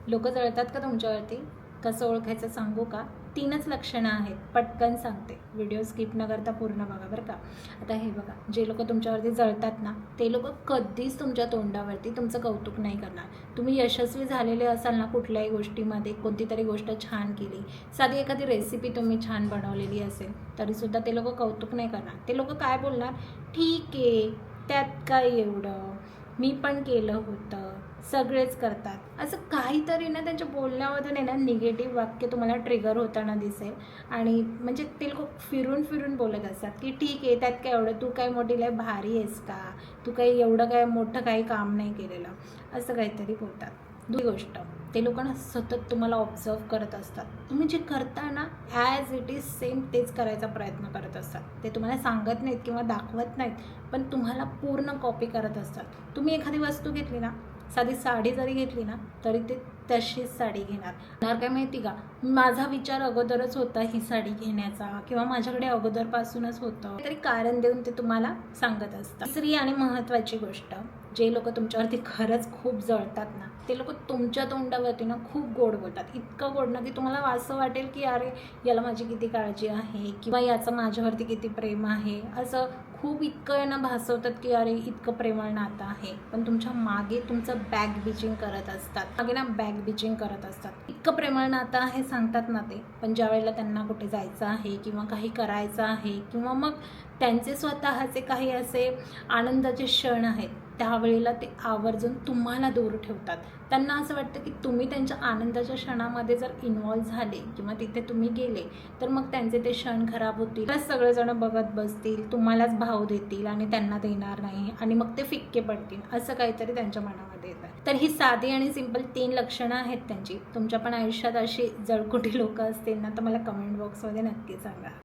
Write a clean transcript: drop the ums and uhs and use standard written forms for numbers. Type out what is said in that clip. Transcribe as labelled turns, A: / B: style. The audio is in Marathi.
A: लोक जळतात का तुमच्यावरती? कसं ओळखायचं सांगू का? 3च लक्षणं आहेत, पटकन सांगते. व्हिडिओ स्किप न करता पूर्ण बघा बरं का. आता हे बघा, जे लोक तुमच्यावरती जळतात ना, ते लोक कधीच तुमच्या तोंडावरती तुमचं कौतुक नाही करणार. तुम्ही यशस्वी झालेले असाल ना कुठल्याही गोष्टीमध्ये, कोणती तरी गोष्ट छान केली, साधी एखादी रेसिपी तुम्ही छान बनवलेली असेल, तरीसुद्धा ते लोक कौतुक नाही करणार. ते लोक काय बोलणार? ठीक आहे, त्यात काय एवढं, मी पण केलं होतं, सगळेच करतात, असं काहीतरी ना त्यांच्या बोलण्यामधून आहे ना निगेटिव्ह वाक्य तुम्हाला ट्रिगर होताना दिसेल. आणि म्हणजे ते लोक फिरून फिरून बोलत असतात की ठीक आहे, त्यात काय एवढं, तू काय मोठी लय भारी आहेस का, तू काही एवढं काय मोठं काही काम नाही केलेलं, असं काहीतरी बोलतात. दुसरी गोष्ट, ते लोक ना सतत तुम्हाला ऑब्झर्व करत असतात. तुम्ही जे करता ना ॲज इट इज सेम तेच करायचा प्रयत्न करत असतात. ते तुम्हाला सांगत नाहीत किंवा दाखवत नाहीत, पण तुम्हाला पूर्ण कॉपी करत असतात. तुम्ही एखादी वस्तू घेतली ना, साधी साडी जरी घेतली ना, तरी ते तशीच साडी घेणार. काय माहिती का, माझा विचार अगोदरच होता ही साडी घेण्याचा, किंवा माझ्याकडे अगोदरपासूनच होतं, तरी कारण देऊन ते तुम्हाला सांगत असतात. तिसरी आणि महत्त्वाची गोष्ट, जे लोक तुमच्यावरती खरंच खूप जळतात ना, ते लोक तुमच्या तोंडावरती ना खूप गोड बोलतात. इतकं गोड ना की तुम्हाला असं वाटेल की अरे याला माझी किती काळजी आहे, किंवा याचं माझ्यावरती किती प्रेम आहे, असं खूप इतकं ना भासवतात की अरे इतकं प्रेमळ नातं आहे. पण तुमच्या मागे तुमचं बॅक बिचिंग करत असतात, मागे ना बॅक बिचिंग करत असतात. इतकं प्रेमळ नातं आहे सांगतात ना ते, पण ज्या वेळेला त्यांना कुठे जायचं आहे किंवा काही करायचं आहे, किंवा मग त्यांचे स्वतःचे काही असे आनंदाचे क्षण आहेत, त्यावेळेला ते आवर्जून तुम्हाला दूर ठेवतात. त्यांना असं वाटतं की तुम्ही त्यांच्या आनंदाच्या क्षणामध्ये जर इन्व्हॉल्व झाले किंवा तिथे तुम्ही गेले, तर मग त्यांचे ते क्षण खराब होतील, तर सगळेजण बघत बसतील, तुम्हालाच भाव देतील आणि त्यांना देणार नाही, आणि मग ते फिक्के पडतील, असं काहीतरी त्यांच्या मनामध्ये येतं. तर ही साधी आणि सिंपल 3 लक्षणं आहेत त्यांची. तुमच्या पण आयुष्यात अशी जळकुटी लोक असतील ना, तर मला कमेंट बॉक्समध्ये नक्की सांगा.